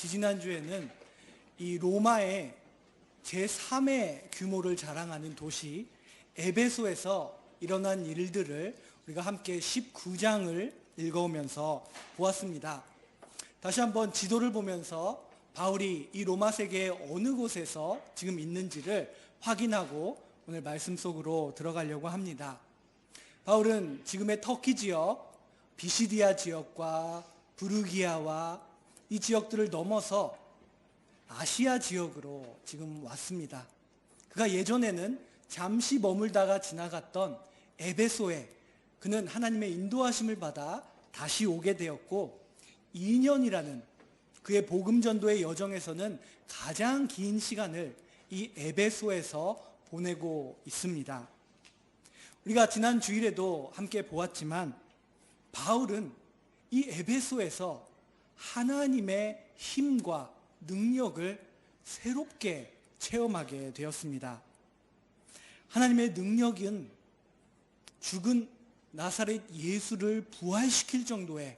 지지난주에는 이 로마의 제3의 규모를 자랑하는 도시 에베소에서 일어난 일들을 우리가 함께 19장을 읽어오면서 보았습니다. 다시 한번 지도를 보면서 바울이 이 로마 세계의 어느 곳에서 지금 있는지를 확인하고 오늘 말씀 속으로 들어가려고 합니다. 바울은 지금의 터키 지역, 비시디아 지역과 부르기아와 이 지역들을 넘어서 아시아 지역으로 지금 왔습니다. 그가 예전에는 잠시 머물다가 지나갔던 에베소에 그는 하나님의 인도하심을 받아 다시 오게 되었고 2년이라는 그의 복음 전도의 여정에서는 가장 긴 시간을 이 에베소에서 보내고 있습니다. 우리가 지난 주일에도 함께 보았지만 바울은 이 에베소에서 하나님의 힘과 능력을 새롭게 체험하게 되었습니다. 하나님의 능력은 죽은 나사렛 예수를 부활시킬 정도의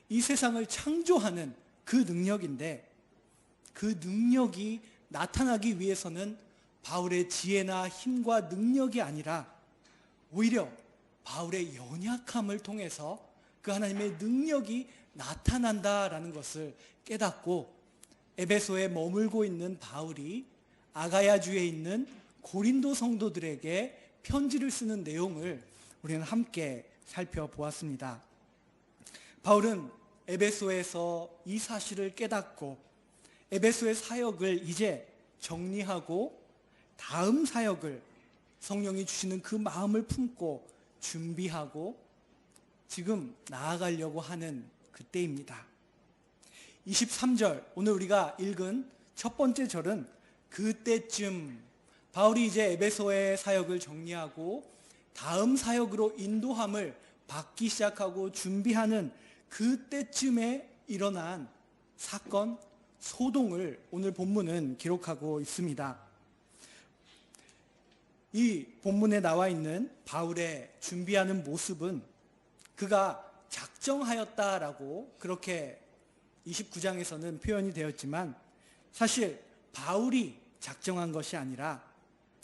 이 세상을 창조하는 그 능력인데, 그 능력이 나타나기 위해서는 바울의 지혜나 힘과 능력이 아니라 오히려 바울의 연약함을 통해서 그 하나님의 능력이 나타난다라는 것을 깨닫고 에베소에 머물고 있는 바울이 아가야주에 있는 고린도 성도들에게 편지를 쓰는 내용을 우리는 함께 살펴보았습니다. 바울은 에베소에서 이 사실을 깨닫고 에베소의 사역을 이제 정리하고 다음 사역을 성령이 주시는 그 마음을 품고 준비하고 지금 나아가려고 하는 그때입니다. 23절, 오늘 우리가 읽은 첫 번째 절은 그때쯤 바울이 이제 에베소의 사역을 정리하고 다음 사역으로 인도함을 받기 시작하고 준비하는 그때쯤에 일어난 사건, 소동을 오늘 본문은 기록하고 있습니다. 이 본문에 나와 있는 바울의 준비하는 모습은 그가 작정하였다라고 그렇게 29장에서는 표현이 되었지만 사실 바울이 작정한 것이 아니라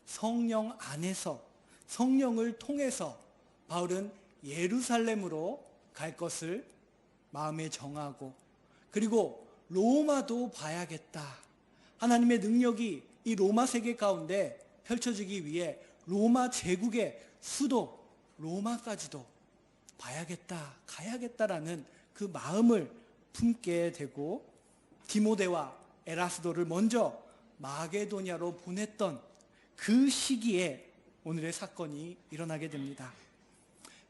성령 안에서 성령을 통해서 바울은 예루살렘으로 갈 것을 마음에 정하고 그리고 로마도 봐야겠다. 하나님의 능력이 이 로마 세계 가운데 펼쳐지기 위해 로마 제국의 수도 로마까지도 봐야겠다, 가야겠다라는 그 마음을 품게 되고 디모데와 에라스도를 먼저 마게도냐로 보냈던 그 시기에 오늘의 사건이 일어나게 됩니다.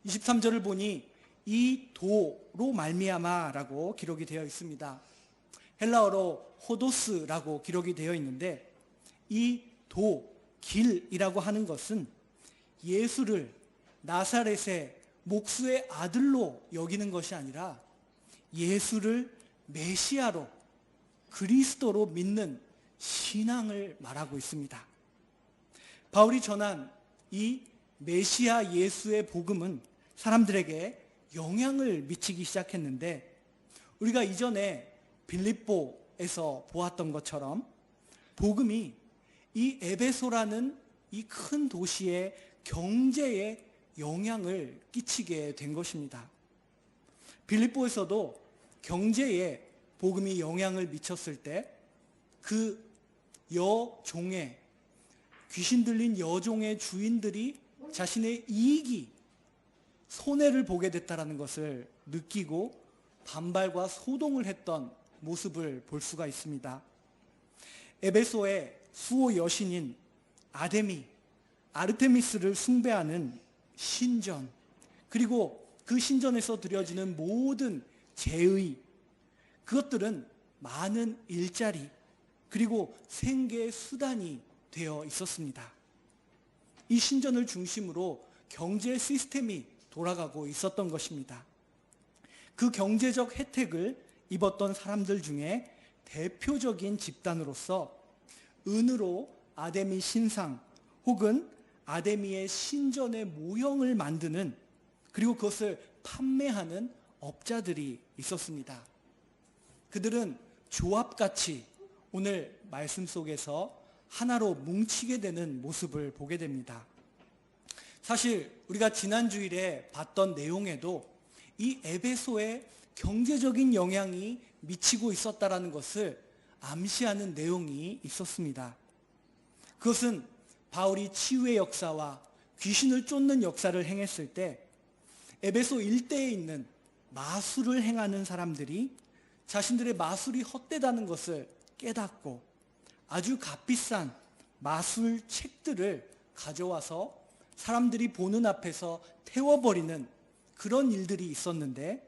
23절을 보니 이 도로 말미암아라고 기록이 되어 있습니다. 헬라어로 호도스라고 기록이 되어 있는데 이 도, 길이라고 하는 것은 예수를 나사렛의 목수의 아들로 여기는 것이 아니라 예수를 메시아로 그리스도로 믿는 신앙을 말하고 있습니다. 바울이 전한 이 메시아 예수의 복음은 사람들에게 영향을 미치기 시작했는데 우리가 이전에 빌립보에서 보았던 것처럼 복음이 이 에베소라는 이 큰 도시의 경제에 영향을 끼치게 된 것입니다. 빌립보에서도 경제에 복음이 영향을 미쳤을 때 그 여종의 귀신 들린 여종의 주인들이 자신의 이익이 손해를 보게 됐다는 것을 느끼고 반발과 소동을 했던 모습을 볼 수가 있습니다. 에베소의 수호 여신인 아르테미스를 숭배하는 신전, 그리고 그 신전에서 드려지는 모든 제의, 그것들은 많은 일자리 그리고 생계의 수단이 되어 있었습니다. 이 신전을 중심으로 경제 시스템이 돌아가고 있었던 것입니다. 그 경제적 혜택을 입었던 사람들 중에 대표적인 집단으로서 은으로 아데미 신상 혹은 아데미의 신전의 모형을 만드는, 그리고 그것을 판매하는 업자들이 있었습니다. 그들은 조합같이 오늘 말씀 속에서 하나로 뭉치게 되는 모습을 보게 됩니다. 사실 우리가 지난 주일에 봤던 내용에도 이 에베소에 경제적인 영향이 미치고 있었다라는 것을 암시하는 내용이 있었습니다. 그것은 바울이 치유의 역사와 귀신을 쫓는 역사를 행했을 때 에베소 일대에 있는 마술을 행하는 사람들이 자신들의 마술이 헛되다는 것을 깨닫고 아주 값비싼 마술 책들을 가져와서 사람들이 보는 앞에서 태워버리는 그런 일들이 있었는데,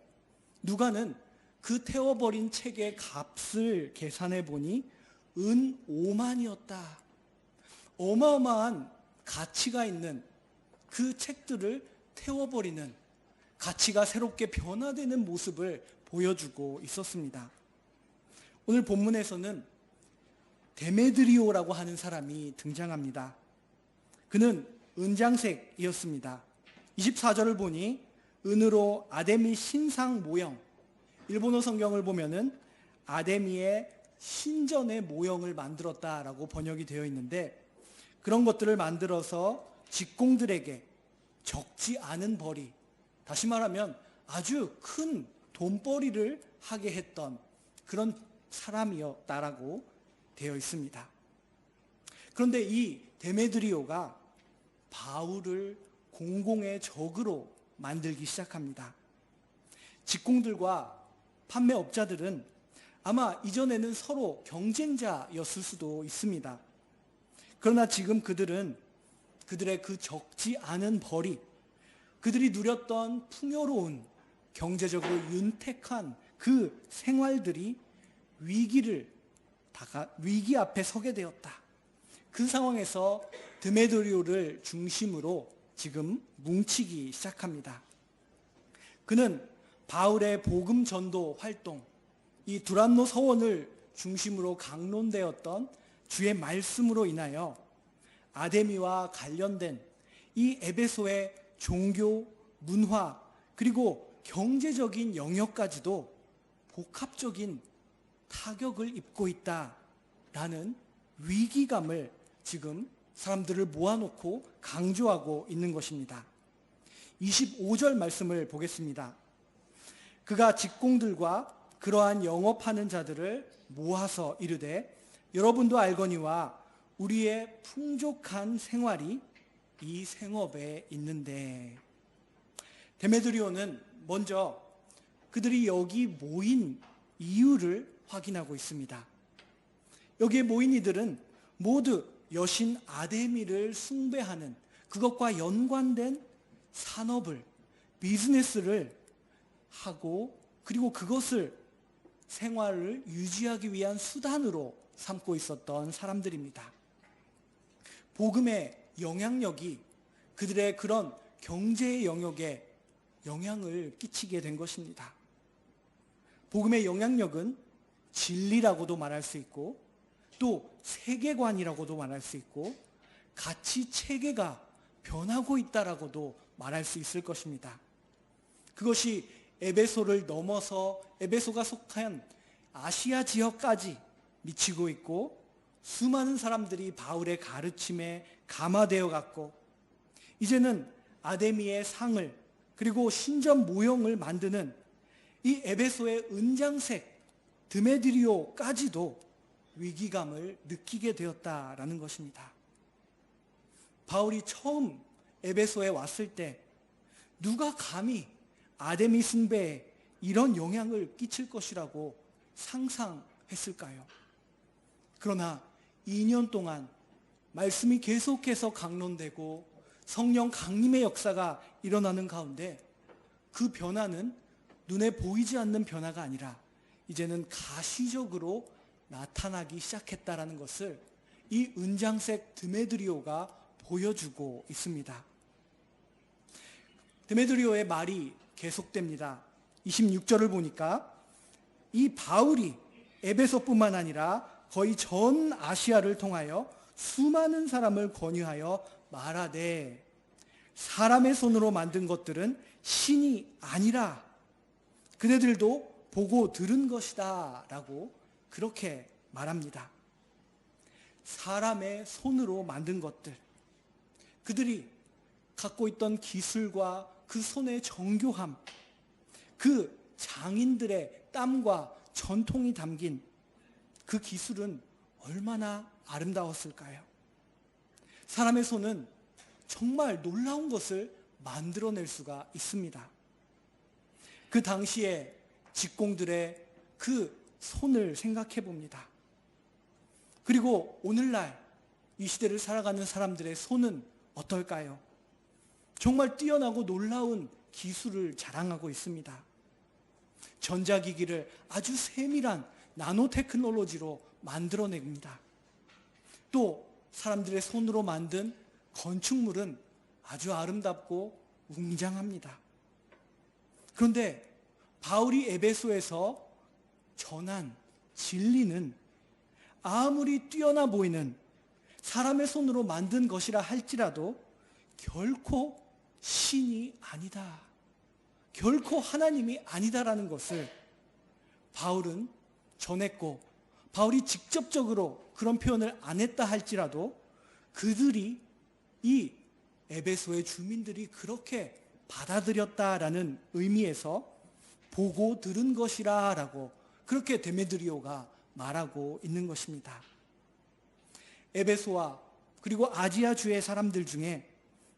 누가는 그 태워버린 책의 값을 계산해 보니 은 5만이었다. 어마어마한 가치가 있는 그 책들을 태워버리는, 가치가 새롭게 변화되는 모습을 보여주고 있었습니다. 오늘 본문에서는 데메드리오라고 하는 사람이 등장합니다. 그는 은장색이었습니다. 24절을 보니 은으로 아데미 신상 모형, 일본어 성경을 보면은 아데미의 신전의 모형을 만들었다라고 번역이 되어 있는데, 그런 것들을 만들어서 직공들에게 적지 않은 벌이, 다시 말하면 아주 큰 돈벌이를 하게 했던 그런 사람이었다라고 되어 있습니다. 그런데 이 데메드리오가 바울을 공공의 적으로 만들기 시작합니다. 직공들과 판매업자들은 아마 이전에는 서로 경쟁자였을 수도 있습니다. 그러나 지금 그들은 그들의 그 적지 않은 벌이, 그들이 누렸던 풍요로운 경제적으로 윤택한 그 생활들이 위기 앞에 서게 되었다. 그 상황에서 드메드리오를 중심으로 지금 뭉치기 시작합니다. 그는 바울의 복음 전도 활동, 이 두란노 서원을 중심으로 강론되었던 주의 말씀으로 인하여 아데미와 관련된 이 에베소의 종교, 문화, 그리고 경제적인 영역까지도 복합적인 타격을 입고 있다라는 위기감을 지금 사람들을 모아놓고 강조하고 있는 것입니다. 25절 말씀을 보겠습니다. 그가 직공들과 그러한 영업하는 자들을 모아서 이르되 여러분도 알거니와 우리의 풍족한 생활이 이 생업에 있는데, 데메드리오는 먼저 그들이 여기 모인 이유를 확인하고 있습니다. 여기에 모인 이들은 모두 여신 아데미를 숭배하는, 그것과 연관된 산업을, 비즈니스를 하고, 그리고 그것을 생활을 유지하기 위한 수단으로 삼고 있었던 사람들입니다. 복음의 영향력이 그들의 그런 경제의 영역에 영향을 끼치게 된 것입니다. 복음의 영향력은 진리라고도 말할 수 있고, 또 세계관이라고도 말할 수 있고, 가치 체계가 변하고 있다라고도 말할 수 있을 것입니다. 그것이 에베소를 넘어서 에베소가 속한 아시아 지역까지 미치고 있고, 수많은 사람들이 바울의 가르침에 감화되어 갔고, 이제는 아데미의 상을, 그리고 신전 모형을 만드는 이 에베소의 은장색 드메드리오까지도 위기감을 느끼게 되었다라는 것입니다. 바울이 처음 에베소에 왔을 때 누가 감히 아데미 숭배에 이런 영향을 끼칠 것이라고 상상했을까요? 그러나 2년 동안 말씀이 계속해서 강론되고 성령 강림의 역사가 일어나는 가운데 그 변화는 눈에 보이지 않는 변화가 아니라 이제는 가시적으로 나타나기 시작했다라는 것을 이 은장색 드메드리오가 보여주고 있습니다. 드메드리오의 말이 계속됩니다. 26절을 보니까 이 바울이 에베소뿐만 아니라 거의 전 아시아를 통하여 수많은 사람을 권유하여 말하되 사람의 손으로 만든 것들은 신이 아니라 그네들도 보고 들은 것이다 라고 그렇게 말합니다. 사람의 손으로 만든 것들, 그들이 갖고 있던 기술과 그 손의 정교함, 그 장인들의 땀과 전통이 담긴 그 기술은 얼마나 아름다웠을까요? 사람의 손은 정말 놀라운 것을 만들어낼 수가 있습니다. 그 당시에 직공들의 그 손을 생각해 봅니다. 그리고 오늘날 이 시대를 살아가는 사람들의 손은 어떨까요? 정말 뛰어나고 놀라운 기술을 자랑하고 있습니다. 전자기기를 아주 세밀한 나노 테크놀로지로 만들어냅니다. 또 사람들의 손으로 만든 건축물은 아주 아름답고 웅장합니다. 그런데 바울이 에베소에서 전한 진리는 아무리 뛰어나 보이는 사람의 손으로 만든 것이라 할지라도 결코 신이 아니다. 결코 하나님이 아니다라는 것을 바울은 전했고, 바울이 직접적으로 그런 표현을 안 했다 할지라도 그들이, 이 에베소의 주민들이 그렇게 받아들였다라는 의미에서 보고 들은 것이라 라고 그렇게 데메드리오가 말하고 있는 것입니다. 에베소와 그리고 아시아 주의 사람들 중에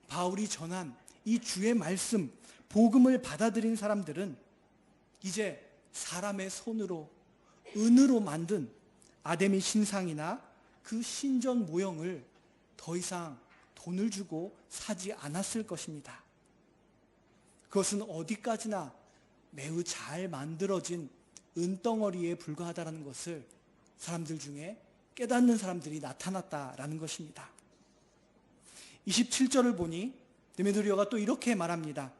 바울이 전한 이 주의 말씀, 복음을 받아들인 사람들은 이제 사람의 손으로 은으로 만든 아데미 신상이나 그 신전 모형을 더 이상 돈을 주고 사지 않았을 것입니다. 그것은 어디까지나 매우 잘 만들어진 은덩어리에 불과하다는 것을 사람들 중에 깨닫는 사람들이 나타났다라는 것입니다. 27절을 보니 데메드리오가 또 이렇게 말합니다.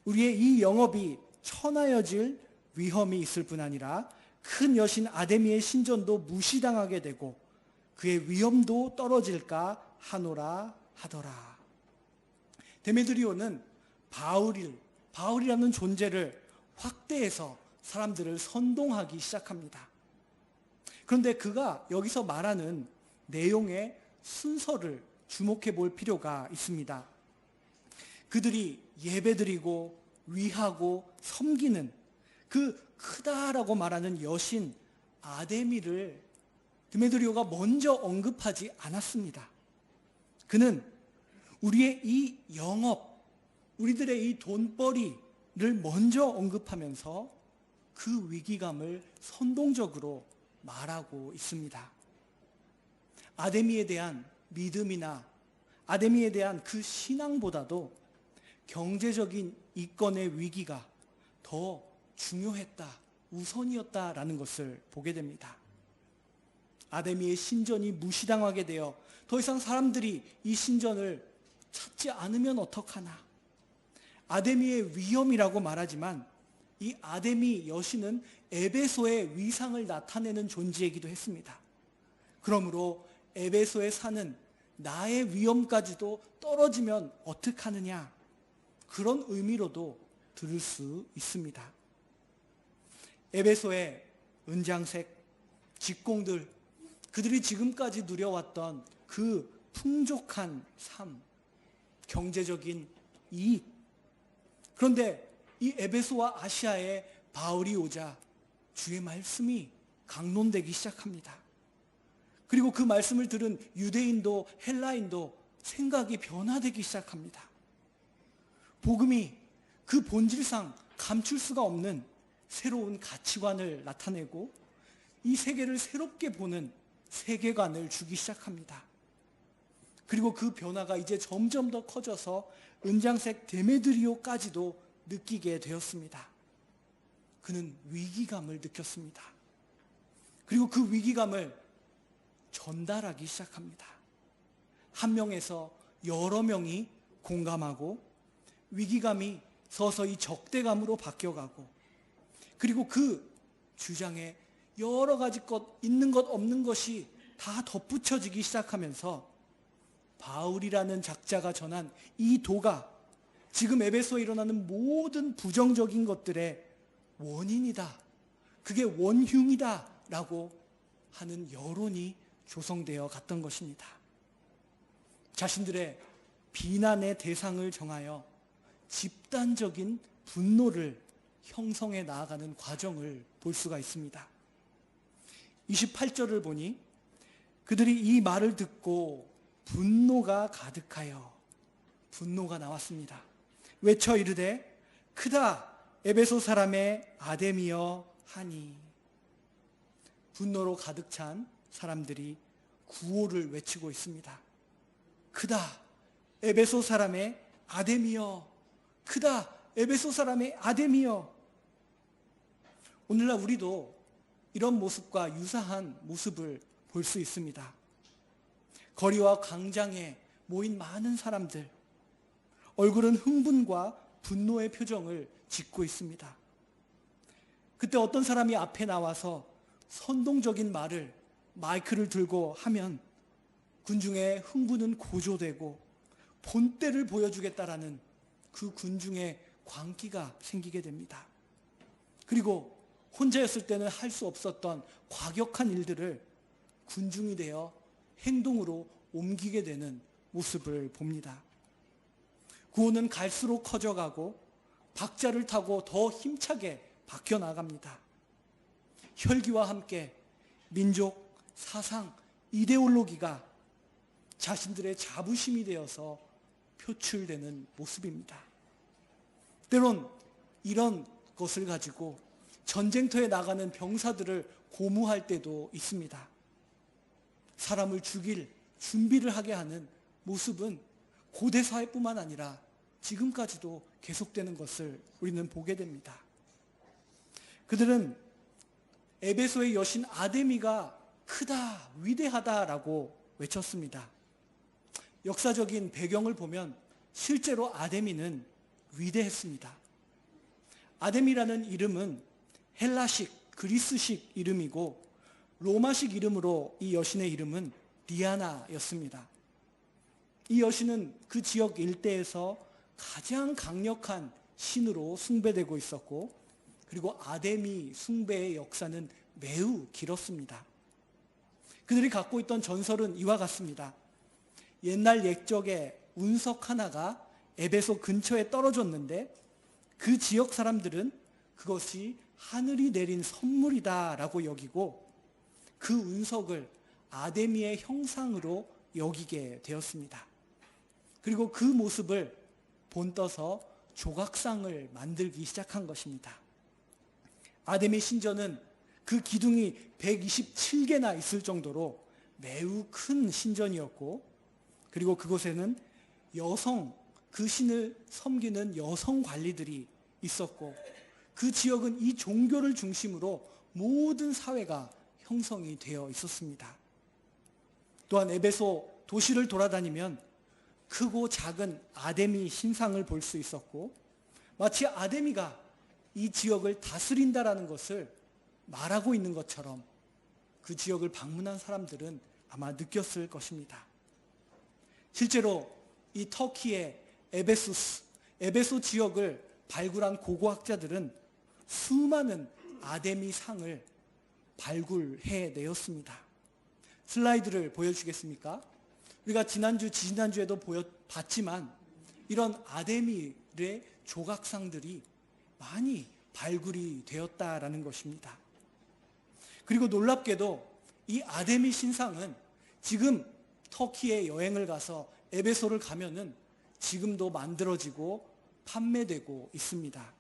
우리의 이 영업이 천하여질 위험이 있을 뿐 아니라 큰 여신 아데미의 신전도 무시당하게 되고 그의 위엄도 떨어질까 하노라 하더라. 데메드리오는 바울이라는 존재를 확대해서 사람들을 선동하기 시작합니다. 그런데 그가 여기서 말하는 내용의 순서를 주목해 볼 필요가 있습니다. 그들이 예배드리고 위하고 섬기는 그 크다라고 말하는 여신 아데미를 데메드리오가 먼저 언급하지 않았습니다. 그는 우리의 이 영업, 우리들의 이 돈벌이를 먼저 언급하면서 그 위기감을 선동적으로 말하고 있습니다. 아데미에 대한 믿음이나 아데미에 대한 그 신앙보다도 경제적인 이권의 위기가 더 중요했다, 우선이었다라는 것을 보게 됩니다. 아데미의 신전이 무시당하게 되어 더 이상 사람들이 이 신전을 찾지 않으면 어떡하나. 아데미의 위엄이라고 말하지만 이 아데미 여신은 에베소의 위상을 나타내는 존재이기도 했습니다. 그러므로 에베소에 사는 나의 위엄까지도 떨어지면 어떡하느냐, 그런 의미로도 들을 수 있습니다. 에베소의 은장색, 직공들, 그들이 지금까지 누려왔던 그 풍족한 삶, 경제적인 이익. 그런데 이 에베소와 아시아에 바울이 오자 주의 말씀이 강론되기 시작합니다. 그리고 그 말씀을 들은 유대인도 헬라인도 생각이 변화되기 시작합니다. 복음이 그 본질상 감출 수가 없는 새로운 가치관을 나타내고 이 세계를 새롭게 보는 세계관을 주기 시작합니다. 그리고 그 변화가 이제 점점 더 커져서 은장색 데메드리오까지도 느끼게 되었습니다. 그는 위기감을 느꼈습니다. 그리고 그 위기감을 전달하기 시작합니다. 한 명에서 여러 명이 공감하고 위기감이 서서히 적대감으로 바뀌어가고, 그리고 그 주장에 여러 가지 것, 있는 것 없는 것이 다 덧붙여지기 시작하면서 바울이라는 작자가 전한 이 도가 지금 에베소에 일어나는 모든 부정적인 것들의 원인이다, 그게 원흉이다 라고 하는 여론이 조성되어 갔던 것입니다. 자신들의 비난의 대상을 정하여 집단적인 분노를 형성해 나아가는 과정을 볼 수가 있습니다. 28절을 보니 그들이 이 말을 듣고 분노가 가득하여, 분노가 나왔습니다. 외쳐 이르되 크다 에베소 사람의 아데미여 하니. 분노로 가득 찬 사람들이 구호를 외치고 있습니다. 크다 에베소 사람의 아데미여, 크다 에베소 사람의 아데미여. 오늘날 우리도 이런 모습과 유사한 모습을 볼 수 있습니다. 거리와 광장에 모인 많은 사람들, 얼굴은 흥분과 분노의 표정을 짓고 있습니다. 그때 어떤 사람이 앞에 나와서 선동적인 말을, 마이크를 들고 하면 군중의 흥분은 고조되고 본때를 보여주겠다라는 그 군중의 광기가 생기게 됩니다. 그리고 혼자였을 때는 할 수 없었던 과격한 일들을 군중이 되어 행동으로 옮기게 되는 모습을 봅니다. 구호는 갈수록 커져가고 박자를 타고 더 힘차게 바뀌어 나갑니다. 혈기와 함께 민족, 사상, 이데올로기가 자신들의 자부심이 되어서 표출되는 모습입니다. 때론 이런 것을 가지고 전쟁터에 나가는 병사들을 고무할 때도 있습니다. 사람을 죽일 준비를 하게 하는 모습은 고대 사회뿐만 아니라 지금까지도 계속되는 것을 우리는 보게 됩니다. 그들은 에베소의 여신 아데미가 크다, 위대하다라고 외쳤습니다. 역사적인 배경을 보면 실제로 아데미는 위대했습니다. 아데미라는 이름은 헬라식, 그리스식 이름이고 로마식 이름으로 이 여신의 이름은 디아나였습니다. 이 여신은 그 지역 일대에서 가장 강력한 신으로 숭배되고 있었고, 그리고 아데미 숭배의 역사는 매우 길었습니다. 그들이 갖고 있던 전설은 이와 같습니다. 옛날 옛적에 운석 하나가 에베소 근처에 떨어졌는데 그 지역 사람들은 그것이 하늘이 내린 선물이다라고 여기고 그 운석을 아데미의 형상으로 여기게 되었습니다. 그리고 그 모습을 본떠서 조각상을 만들기 시작한 것입니다. 아데미 신전은 그 기둥이 127개나 있을 정도로 매우 큰 신전이었고, 그리고 그곳에는 여성, 그 신을 섬기는 여성 관리들이 있었고, 그 지역은 이 종교를 중심으로 모든 사회가 형성이 되어 있었습니다. 또한 에베소 도시를 돌아다니면 크고 작은 아데미 신상을 볼 수 있었고, 마치 아데미가 이 지역을 다스린다라는 것을 말하고 있는 것처럼 그 지역을 방문한 사람들은 아마 느꼈을 것입니다. 실제로 이 터키의 에베소 지역을 발굴한 고고학자들은 수많은 아데미 상을 발굴해내었습니다. 슬라이드를 보여주겠습니까? 우리가 지난주에도 봤지만 이런 아데미의 조각상들이 많이 발굴이 되었다라는 것입니다. 그리고 놀랍게도 이 아데미 신상은 지금 터키에 여행을 가서 에베소를 가면은 지금도 만들어지고 판매되고 있습니다.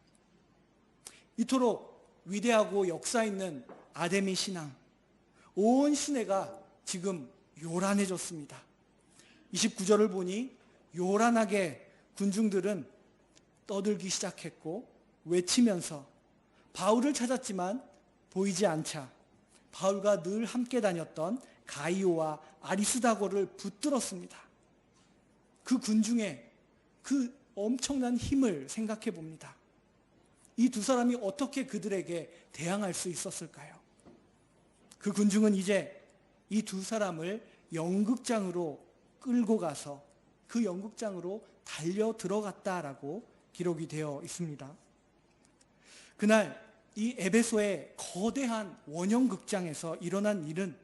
이토록 위대하고 역사 있는 아데미 신앙, 온 시내가 지금 요란해졌습니다. 29절을 보니 요란하게 군중들은 떠들기 시작했고 외치면서 바울을 찾았지만 보이지 않자 바울과 늘 함께 다녔던 가이오와 아리스다고를 붙들었습니다. 그 군중의 그 엄청난 힘을 생각해 봅니다. 이 두 사람이 어떻게 그들에게 대항할 수 있었을까요? 그 군중은 이제 이 두 사람을 연극장으로 끌고 가서 그 연극장으로 달려 들어갔다라고 기록이 되어 있습니다. 그날 이 에베소의 거대한 원형극장에서 일어난 일은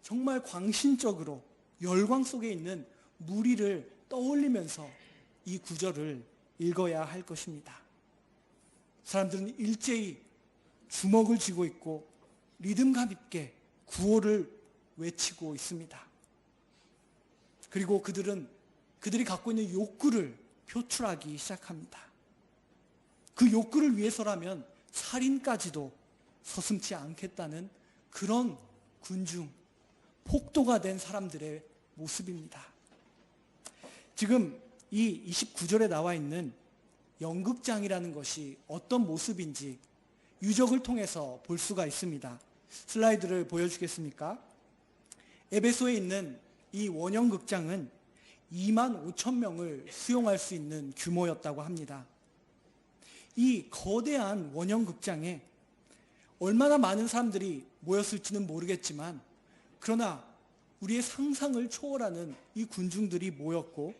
정말 광신적으로 열광 속에 있는 무리를 떠올리면서 이 구절을 읽어야 할 것입니다. 사람들은 일제히 주먹을 쥐고 있고 리듬감 있게 구호를 외치고 있습니다. 그리고 그들이 갖고 있는 욕구를 표출하기 시작합니다. 그 욕구를 위해서라면 살인까지도 서슴지 않겠다는 그런 군중, 폭도가 된 사람들의 모습입니다. 지금 이 29절에 나와 있는 연극장이라는 것이 어떤 모습인지 유적을 통해서 볼 수가 있습니다. 슬라이드를 보여주겠습니까? 에베소에 있는 이 원형극장은 2만 5천 명을 수용할 수 있는 규모였다고 합니다. 이 거대한 원형극장에 얼마나 많은 사람들이 모였을지는 모르겠지만, 그러나 우리의 상상을 초월하는 이 군중들이 모였고,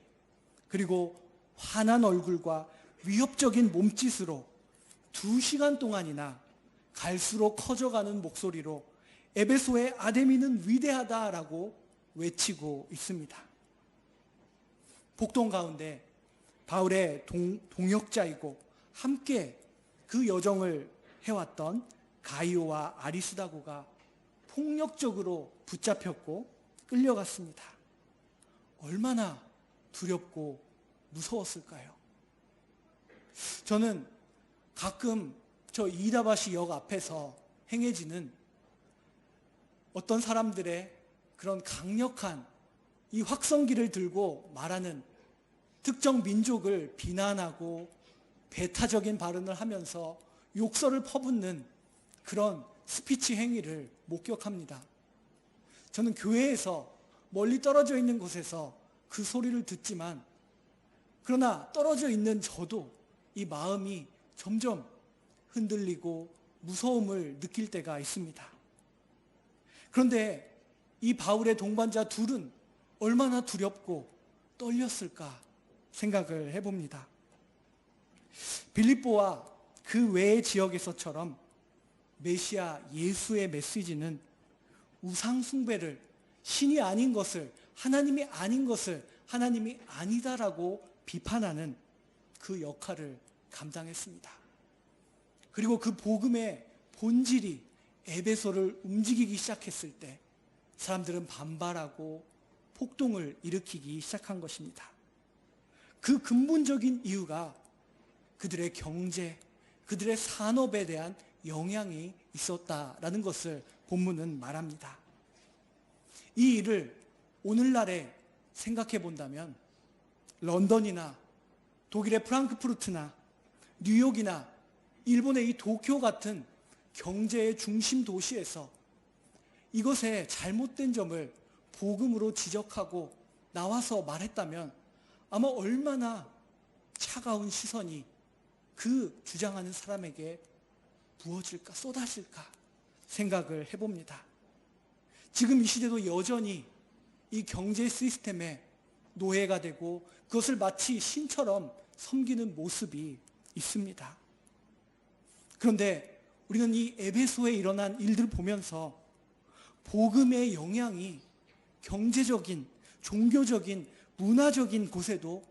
그리고 환한 얼굴과 위협적인 몸짓으로 2시간 동안이나 갈수록 커져가는 목소리로 에베소의 아데미는 위대하다라고 외치고 있습니다. 폭동 가운데 바울의 동역자이고 함께 그 여정을 해왔던 가이오와 아리스다고가 폭력적으로 붙잡혔고 끌려갔습니다. 얼마나 두렵고 무서웠을까요? 저는 가끔 저 이다바시 역 앞에서 행해지는 어떤 사람들의 그런 강력한 이 확성기를 들고 말하는, 특정 민족을 비난하고 배타적인 발언을 하면서 욕설을 퍼붓는 그런 스피치 행위를 목격합니다. 저는 교회에서 멀리 떨어져 있는 곳에서 그 소리를 듣지만, 그러나 떨어져 있는 저도 이 마음이 점점 흔들리고 무서움을 느낄 때가 있습니다. 그런데 이 바울의 동반자 둘은 얼마나 두렵고 떨렸을까 생각을 해봅니다. 빌립보와 그 외의 지역에서처럼 메시아 예수의 메시지는 우상 숭배를, 신이 아닌 것을, 하나님이 아닌 것을 하나님이 아니다라고 비판하는 그 역할을 감당했습니다. 그리고 그 복음의 본질이 에베소를 움직이기 시작했을 때 사람들은 반발하고 폭동을 일으키기 시작한 것입니다. 그 근본적인 이유가 그들의 경제, 그들의 산업에 대한 영향이 있었다라는 것을 본문은 말합니다. 이 일을 오늘날에 생각해 본다면 런던이나 독일의 프랑크푸르트나 뉴욕이나 일본의 이 도쿄 같은 경제의 중심 도시에서 이것의 잘못된 점을 복음으로 지적하고 나와서 말했다면 아마 얼마나 차가운 시선이 그 주장하는 사람에게 부어질까, 쏟아질까 생각을 해봅니다. 지금 이 시대도 여전히 이 경제 시스템에 노예가 되고 그것을 마치 신처럼 섬기는 모습이 있습니다. 그런데 우리는 이 에베소에 일어난 일들을 보면서 복음의 영향이 경제적인, 종교적인, 문화적인 곳에도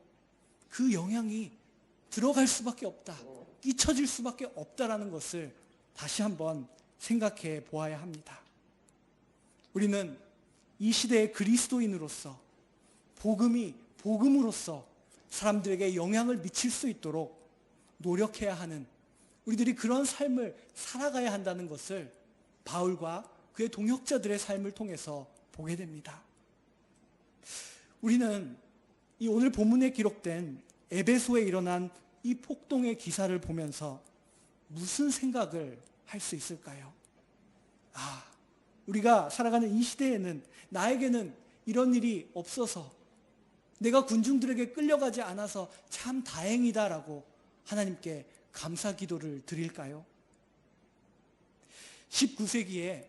그 영향이 들어갈 수밖에 없다, 끼쳐질 수밖에 없다라는 것을 다시 한번 생각해 보아야 합니다. 우리는 이 시대의 그리스도인으로서 복음이 복음으로서 사람들에게 영향을 미칠 수 있도록 노력해야 하는, 우리들이 그런 삶을 살아가야 한다는 것을 바울과 그의 동역자들의 삶을 통해서 보게 됩니다. 우리는 이 오늘 본문에 기록된 에베소에 일어난 이 폭동의 기사를 보면서 무슨 생각을 할 수 있을까요? 우리가 살아가는 이 시대에는 나에게는 이런 일이 없어서, 내가 군중들에게 끌려가지 않아서 참 다행이다라고 하나님께 감사 기도를 드릴까요? 19세기에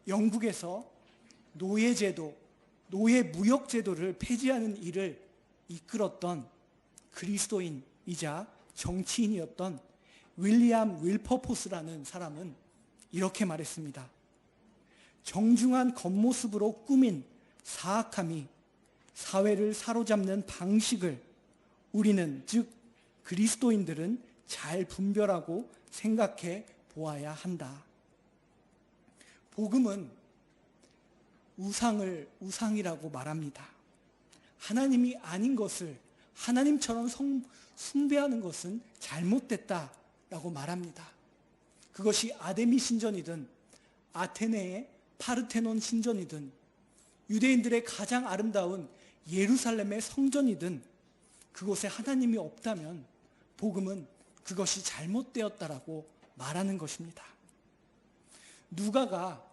영국에서 노예제도, 노예무역제도를 폐지하는 일을 이끌었던 그리스도인이자 정치인이었던 윌리엄 윌퍼포스라는 사람은 이렇게 말했습니다. 정중한 겉모습으로 꾸민 사악함이 사회를 사로잡는 방식을 우리는, 즉 그리스도인들은 잘 분별하고 생각해 보아야 한다. 복음은 우상을 우상이라고 말합니다. 하나님이 아닌 것을 하나님처럼 숭배하는 것은 잘못됐다라고 말합니다. 그것이 아데미 신전이든 아테네의 파르테논 신전이든 유대인들의 가장 아름다운 예루살렘의 성전이든 그곳에 하나님이 없다면 복음은 그것이 잘못되었다라고 말하는 것입니다. 누가가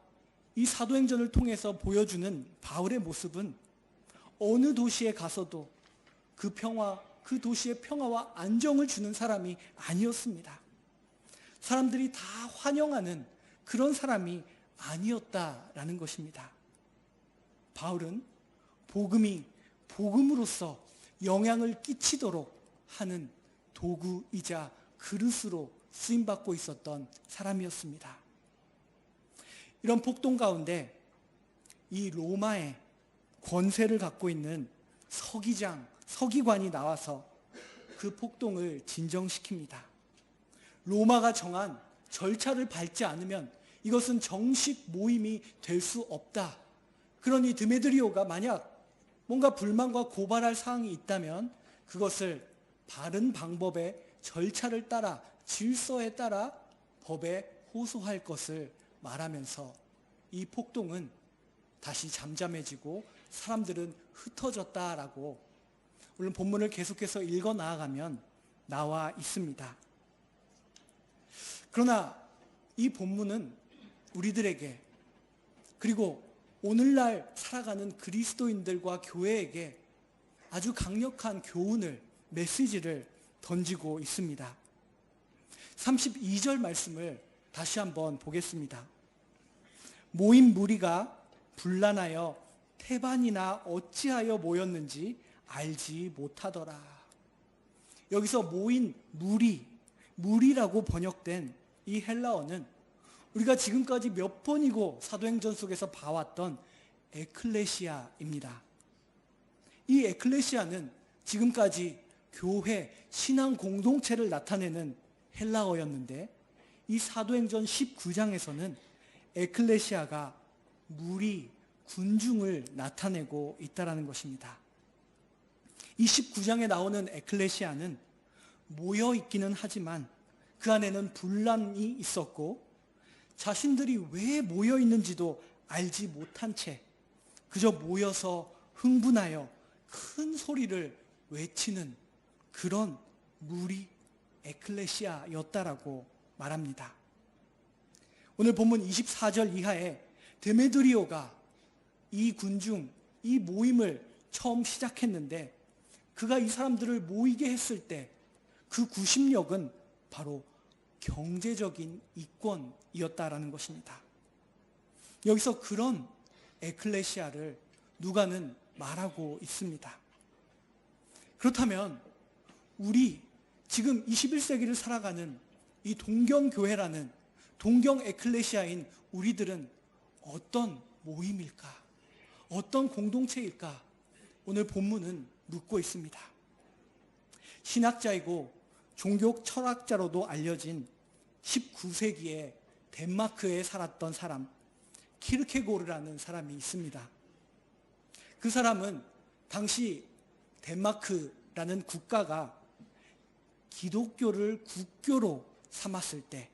이 사도행전을 통해서 보여주는 바울의 모습은 어느 도시에 가서도 그 도시의 평화와 안정을 주는 사람이 아니었습니다. 사람들이 다 환영하는 그런 사람이 아니었다라는 것입니다. 바울은 복음이 복음으로서 영향을 끼치도록 하는 도구이자 그릇으로 쓰임받고 있었던 사람이었습니다. 이런 폭동 가운데 이 로마의 권세를 갖고 있는 서기관이 나와서 그 폭동을 진정시킵니다. 로마가 정한 절차를 밟지 않으면 이것은 정식 모임이 될 수 없다. 그러니 드메드리오가 만약 뭔가 불만과 고발할 사항이 있다면 그것을 바른 방법의 절차를 따라, 질서에 따라 법에 호소할 것을 말하면서 이 폭동은 다시 잠잠해지고 사람들은 흩어졌다라고 오늘 본문을 계속해서 읽어 나아가면 나와 있습니다. 그러나 이 본문은 우리들에게, 그리고 오늘날 살아가는 그리스도인들과 교회에게 아주 강력한 교훈을, 메시지를 던지고 있습니다. 32절 말씀을 다시 한번 보겠습니다. 모인 무리가 분란하여 태반이나 어찌하여 모였는지 알지 못하더라. 여기서 모인 무리라고 번역된 이 헬라어는 우리가 지금까지 몇 번이고 사도행전 속에서 봐왔던 에클레시아입니다. 이 에클레시아는 지금까지 교회, 신앙 공동체를 나타내는 헬라어였는데 이 사도행전 19장에서는 에클레시아가 무리, 군중을 나타내고 있다는 것입니다. 이 19장에 나오는 에클레시아는 모여 있기는 하지만 그 안에는 분란이 있었고 자신들이 왜 모여 있는지도 알지 못한 채 그저 모여서 흥분하여 큰 소리를 외치는 그런 무리 에클레시아였다라고 말합니다. 오늘 본문 24절 이하에 데메드리오가 이 군중, 이 모임을 처음 시작했는데 그가 이 사람들을 모이게 했을 때 그 구심력은 바로 경제적인 이권이었다라는 것입니다. 여기서 그런 에클레시아를 누가는 말하고 있습니다. 그렇다면 우리 지금 21세기를 살아가는 이 동경교회라는 동경 에클레시아인 우리들은 어떤 모임일까? 어떤 공동체일까? 오늘 본문은 묻고 있습니다. 신학자이고 종교 철학자로도 알려진 19세기에 덴마크에 살았던 사람, 키르케고르라는 사람이 있습니다. 그 사람은 당시 덴마크라는 국가가 기독교를 국교로 삼았을 때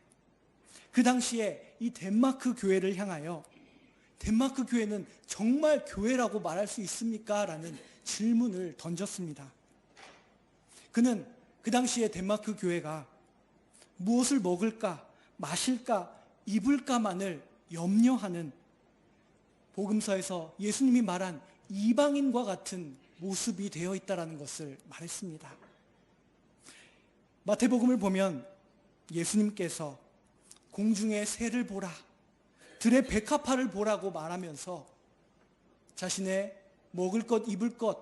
그 당시에 이 덴마크 교회를 향하여 덴마크 교회는 정말 교회라고 말할 수 있습니까? 라는 질문을 던졌습니다. 그는 그 당시에 덴마크 교회가 무엇을 먹을까, 마실까, 입을까만을 염려하는 복음서에서 예수님이 말한 이방인과 같은 모습이 되어 있다는 것을 말했습니다. 마태복음을 보면 예수님께서 공중의 새를 보라, 들의 백합화를 보라고 말하면서 자신의 먹을 것, 입을 것,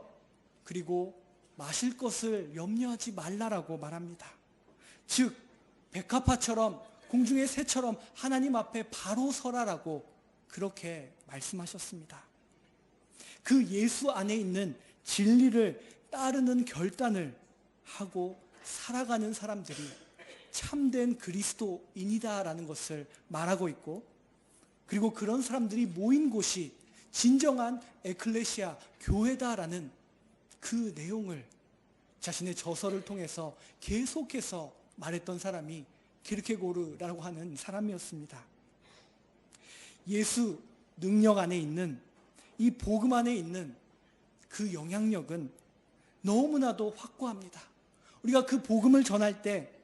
그리고 마실 것을 염려하지 말라라고 말합니다. 즉 백합화처럼 공중의 새처럼 하나님 앞에 바로 서라라고 그렇게 말씀하셨습니다. 그 예수 안에 있는 진리를 따르는 결단을 하고 살아가는 사람들이 참된 그리스도인이다라는 것을 말하고 있고, 그리고 그런 사람들이 모인 곳이 진정한 에클레시아 교회다라는 그 내용을 자신의 저서를 통해서 계속해서 말했던 사람이 키르케고르라고 하는 사람이었습니다. 예수 능력 안에 있는, 이 복음 안에 있는 그 영향력은 너무나도 확고합니다. 우리가 그 복음을 전할 때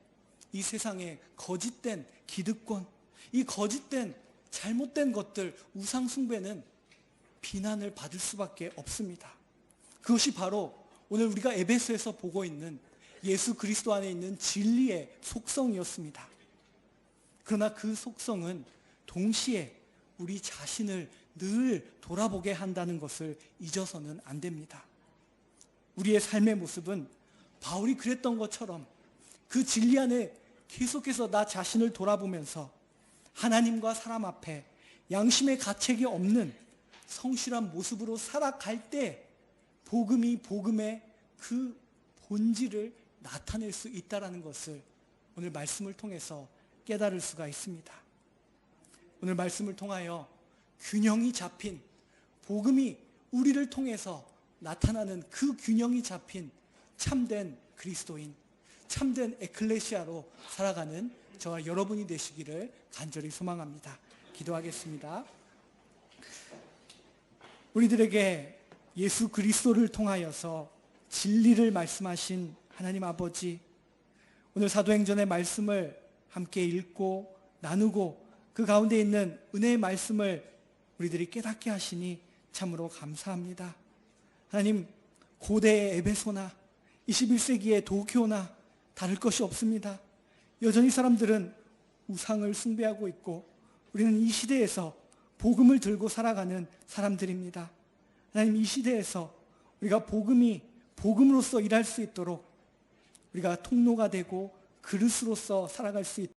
이 세상의 거짓된 기득권, 이 거짓된 잘못된 것들, 우상 숭배는 비난을 받을 수밖에 없습니다. 그것이 바로 오늘 우리가 에베소에서 보고 있는 예수 그리스도 안에 있는 진리의 속성이었습니다. 그러나 그 속성은 동시에 우리 자신을 늘 돌아보게 한다는 것을 잊어서는 안 됩니다. 우리의 삶의 모습은 바울이 그랬던 것처럼 그 진리 안에 계속해서 나 자신을 돌아보면서 하나님과 사람 앞에 양심의 가책이 없는 성실한 모습으로 살아갈 때 복음이 복음의 그 본질을 나타낼 수 있다는 것을 오늘 말씀을 통해서 깨달을 수가 있습니다. 오늘 말씀을 통하여 균형이 잡힌 복음이 우리를 통해서 나타나는 그 균형이 잡힌 참된 그리스도인, 참된 에클레시아로 살아가는 저와 여러분이 되시기를 간절히 소망합니다. 기도하겠습니다. 우리들에게 예수 그리스도를 통하여서 진리를 말씀하신 하나님 아버지, 오늘 사도행전의 말씀을 함께 읽고 나누고 그 가운데 있는 은혜의 말씀을 우리들이 깨닫게 하시니 참으로 감사합니다. 하나님, 고대의 에베소나 21세기의 도쿄나 다를 것이 없습니다. 여전히 사람들은 우상을 숭배하고 있고 우리는 이 시대에서 복음을 들고 살아가는 사람들입니다. 하나님, 이 시대에서 우리가 복음이 복음으로서 일할 수 있도록 우리가 통로가 되고 그릇으로서 살아갈 수 있도록